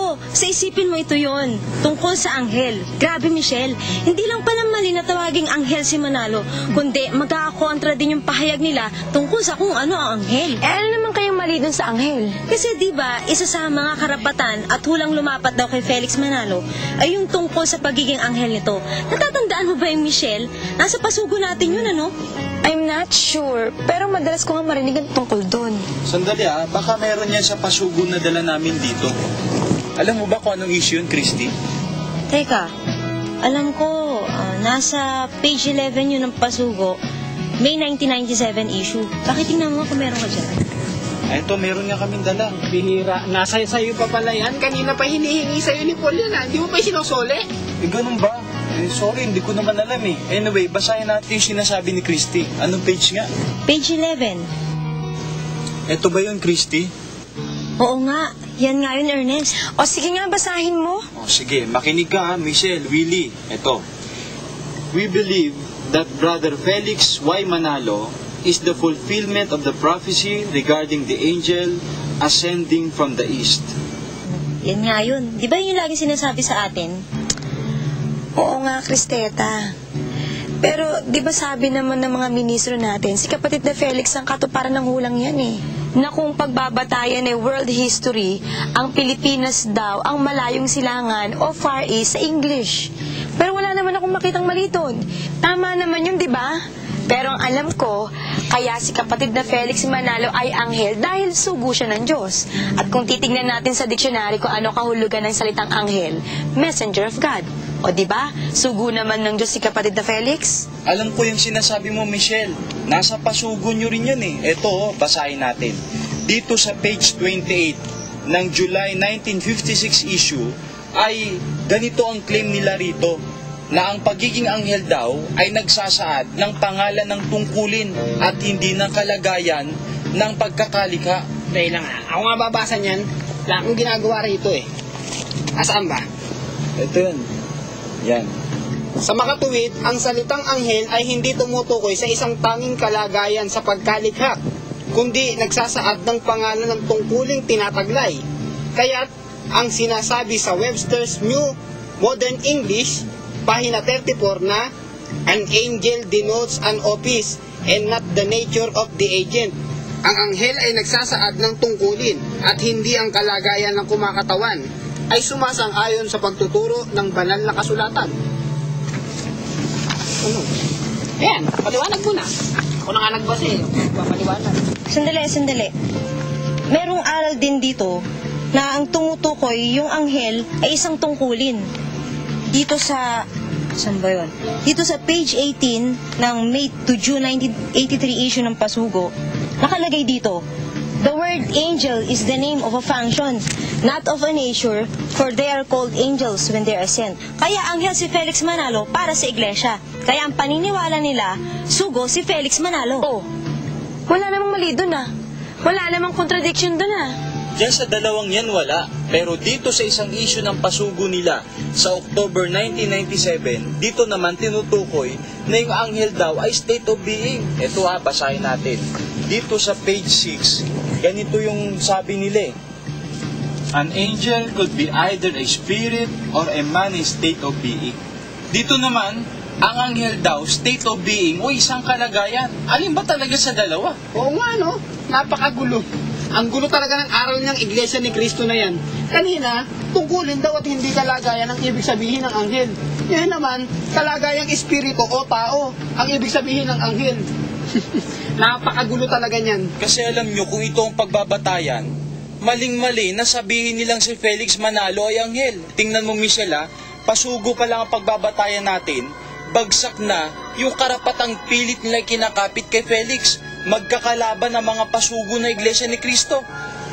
Oo, sa isipin mo ito yon tungkol sa anghel. Grabe, Michelle. Hindi lang pala mali na tawaging anghel si Manalo, kundi magkakakontra din yung pahayag nila tungkol sa kung ano ang anghel. Ano naman kayong mali dun sa anghel? Kasi diba, isa sa mga karapatan at hulang lumapat daw kay Felix Manalo ay yung tungkol sa pagiging anghel nito. Natatandaan mo ba yung Michelle? Nasa pasugo natin yun, ano? I'm not sure, pero madalas ko nga marinig ang tungkol dun. Sandali baka meron yan sa pasugo na dala namin dito. Alam mo ba kung anong issue yun, Christy? Teka, alam ko, nasa page 11 yun ng pasugo, May 1997 issue. Pakitingnan mo kung meron ka dyan. Ito, meron nga kaming dala. Bihira, nasa sa'yo pa pala yan. Kanina pa hinihingi sa'yo ni Paul yan, Hindi mo pa sinusole? Ganun ba? Sorry, hindi ko naman alam Anyway, basahin natin yung sinasabi ni Christy. Anong page nga? Page 11. Ito ba yun, Christy? Oo nga, yan nga yun, Ernest. O sige nga, basahin mo. Sige, makinig ka Michelle, Willie. Ito. We believe that Brother Felix Y. Manalo is the fulfillment of the prophecy regarding the angel ascending from the east. Yan nga yun. Di ba yun yung lagi sinasabi sa atin? Oo nga, Cristeta. Pero, di ba sabi naman ng mga ministro natin, si kapatid na Felix ang katuparan ng hulang yan na kung pagbabatayan ay world history, ang Pilipinas daw ang malayong silangan o Far East sa English. Pero wala naman akong makitang mali doon. Tama naman yun, di ba? Pero ang alam ko, kaya si kapatid na Felix Manalo ay anghel dahil sugo siya ng Diyos. At kung titignan natin sa diksyonary kung ano kahulugan ng salitang anghel, messenger of God. O diba, sugo naman ng Diyos si kapatid na Felix? Alam ko yung sinasabi mo, Michelle. Nasa pasugo nyo rin yan Ito, basahin natin. Dito sa page 28 ng July 1956 issue, ay ganito ang claim nila rito, na ang pagiging anghel daw ay nagsasaad ng pangalan ng tungkulin at hindi ng kalagayan ng pagkakalikha. Dahil lang ako nga babasa niyan. Wala akong ginagawa rito Asaan ba? Ito yan. Sa makatuwid, ang salitang anghel ay hindi tumutukoy sa isang tanging kalagayan sa pagkalikha, kundi nagsasaad ng pangalan ng tungkuling tinataglay. Kaya't ang sinasabi sa Webster's New Modern English, pahina 34 na, an angel denotes an office and not the nature of the agent. Ang anghel ay nagsasaad ng tungkulin at hindi ang kalagayan ng kumakatawan, ay sumasang-ayon sa pagtuturo ng banal na kasulatan. Ano? Ayan, paliwanag mo na. Ako na nga nagbasa papaliwanag. Sandali. Merong aral din dito na ang tumutukoy yung anghel ay isang tungkulin. Dito sa... Saan ba yun? Dito sa page 18 ng May to June 1983 issue ng Pasugo, nakalagay dito, the word angel is the name of a function, not of a nature, for they are called angels when they are sent. Kaya anghel si Felix Manalo para sa iglesia. Kaya ang paniniwala nila, sugo si Felix Manalo. Oh, wala namang mali dun Wala namang contradiction dun Diyan sa dalawang yan wala, pero dito sa isang issue ng pasugo nila sa October 1997, dito naman tinutukoy na yung anghel daw ay state of being. Ito basahin natin. Dito sa page 6, ganito yung sabi nila An angel could be either a spirit or a man in state of being. Dito naman, ang anghel daw, state of being o isang kalagayan. Alin ba talaga sa dalawa? Oo nga napakagulo. Ang gulo talaga ng aral niyang iglesia ni Kristo na yan. Kanina, tungkulin daw at hindi kalagayan ang ibig sabihin ng anghel. Yan naman, kalagayang espiritu o tao ang ibig sabihin ng anghel. Napakagulo talaga niyan. Kasi alam nyo, kung ito ang pagbabatayan, maling-mali na sabihin nilang si Felix Manalo ay anghel. Tingnan mo, Michelle, pasugo pa lang ang pagbabatayan natin, bagsak na yung karapatang pilit nila kinakapit kay Felix. Magkakalaban ng mga pasugo na iglesia ni Kristo.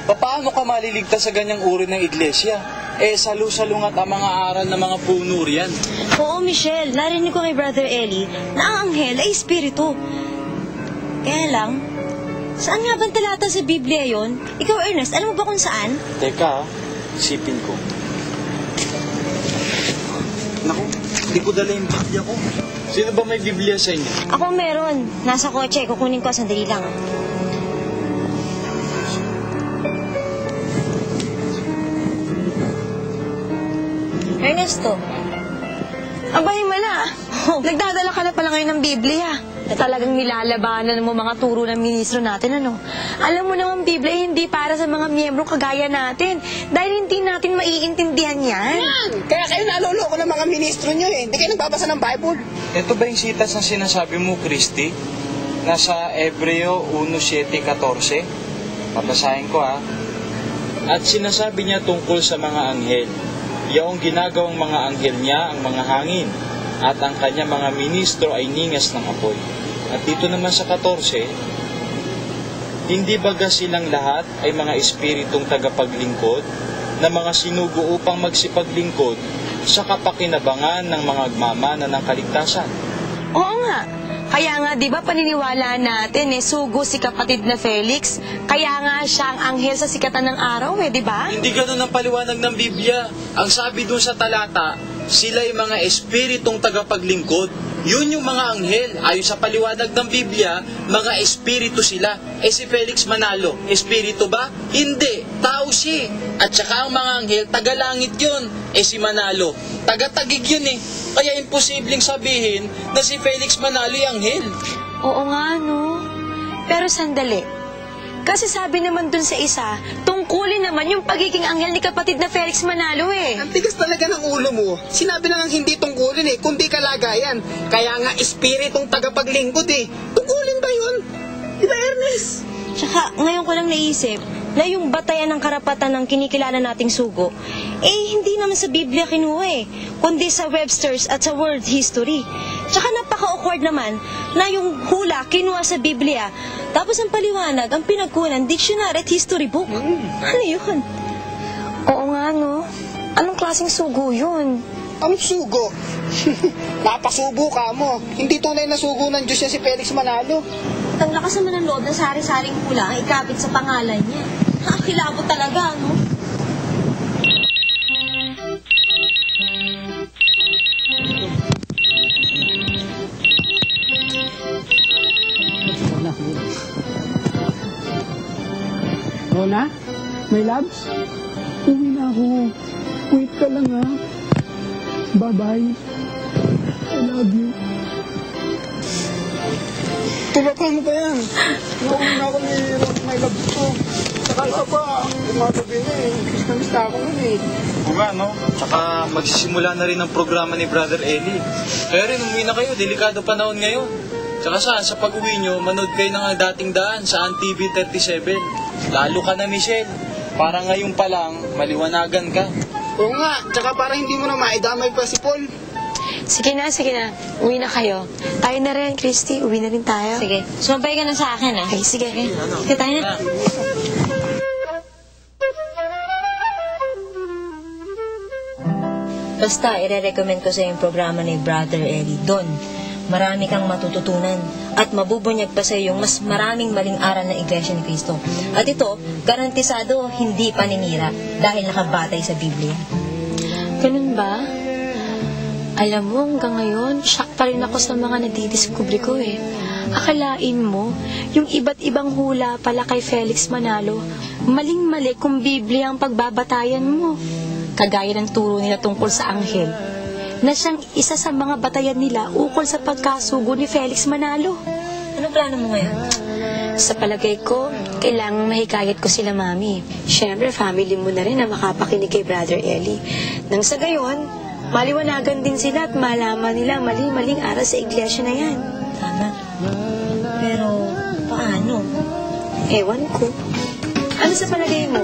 Paano ka maliligtas sa ganyang uri ng iglesia? Salu-salungat ang mga aral ng mga puno riyan. Oo, Michelle, narinig ko kay Brother Eli na ang anghel ay espiritu. Kaya lang, saan nga bang talata sa Biblia yon? Ikaw, Ernest, alam mo ba kung saan? Teka, isipin ko. Naku, hindi ko dala yung Biblia ko. Sino ba may Biblia sa inyo? Ako meron. Nasa kotse. Kukunin ko. Sandali lang. Ernesto, Abay, Mala. Nagdadala ka na pala ngayon ng Biblia. Talagang nilalabanan mo mga turo ng ministro natin, ano? Alam mo naman, Biblia hindi para sa mga miyembro kagaya natin. Dahil hindi natin maiintindihan yan. Kaya kayo naloloko ng mga ministro nyo eh. Hindi kayo nagbabasa ng Bible. Ito ba yung sitas na sinasabi mo, Christy? Nasa Hebreo 1:7-14. Babasahin ko ha. At sinasabi niya tungkol sa mga anghel. Yaong ginagawang mga anghel niya ang mga hangin, at ang kanya mga ministro ay ningas ng apoy. At dito naman sa 14, hindi baga silang lahat ay mga espiritong tagapaglingkod na mga sinugo upang magsipaglingkod sa kapakinabangan ng mga agmamana ng kaligtasan. Oo nga. Kaya nga, di ba paniniwala natin sugo si kapatid na Felix? Kaya nga siya ang anghel sa sikatan ng araw di ba? Hindi ganun ang paliwanag ng Biblia. Ang sabi dun sa talata, sila ay mga espiritong tagapaglingkod. Yun yung mga anghel. Ayon sa paliwanag ng Biblia, mga espiritu sila. Si Felix Manalo, espiritu ba? Hindi, tao siya. At saka ang mga anghel, tagalangit yun. Si Manalo, taga-tagig yun Kaya imposibleng sabihin na si Felix Manalo yung anghel. Oo nga, no? Pero sandali. Kasi sabi naman dun sa isa, tungkulin naman yung pagiging anghel ni kapatid na Felix Manalo Ang tigas talaga ng ulo mo. Sinabi lang ang hindi tungkulin kundi kalagayan. Kaya nga espiritong tagapaglingkod Tungkulin ba yun? Di ba, Ernest? tsaka ngayon ko lang naisip na yung batayan ng karapatan ng kinikilala nating sugo, hindi naman sa Biblia kinuha kundi sa Webster's at sa World History. Tsaka napaka-awkward naman na yung hula kinuha sa Biblia, tapos ang paliwanag, ang pinagkunan, dictionary at history book. Ano yun? Oo nga, no? Anong klaseng sugo yun? Ang sugo. Napasubo ka mo. Hindi tunay na sugo ng Diyos yan si Felix Manalo. Ang lakas naman ng loob ng sari-saring hula ang ikabit sa pangalan niya. Nakakilabot talaga, no? Rona, my loves, uwi na ako. Wait ka lang Bye-bye. I love you. Tulapa mo ba yan? Nauwi na ako ni my loves ko. Saka isa pa, yung mga gabi na Miss-na ako nun Oo nga, no? Tsaka magsisimula na rin ang programa ni Brother Eli. Kaya rin, umuwi na kayo. Delikado panahon ngayon. Tsaka sa pag-uwi nyo, manood kayo ng dating daan sa TV 37. Lalo ka na, Michelle. Para ngayon pa lang, maliwanagan ka. Oo nga, tsaka para hindi mo na maidamay pa si Paul. Sige na. Uwi na kayo. Tayo na rin, Christy. Uwi na rin tayo. Sige, sumabay ka na sa akin, Okay, sige. Sige, tayo na. Basta, ire-recommend ko sa yung programa ni Brother Eli. Doon, marami kang matututunan at mabubunyag pa sa yung mas maraming maling aral ng Iglesia ni Cristo. At ito, garantisado hindi paninira dahil nakabatay sa Biblia. Ganun ba? Alam mo, hanggang ngayon, shock pa rin ako sa mga nadidiscovery ko Akalain mo, yung iba't ibang hula pala kay Felix Manalo, maling-mali kung Biblia ang pagbabatayan mo. Kagaya ng turo nila tungkol sa anghel, na siyang isa sa mga batayan nila ukol sa pagkasugo ni Felix Manalo. Anong plano mo ngayon? Sa palagay ko, kailangang mahikayat ko sila, Mami. Siyempre, family mo na rin na makapakinig kay Brother Eli. Nang sa gayon, maliwanagan din sila at malaman nila maling-maling aral sa iglesia na yan. Tama. Pero, paano? Ewan ko. Ano sa palagay mo?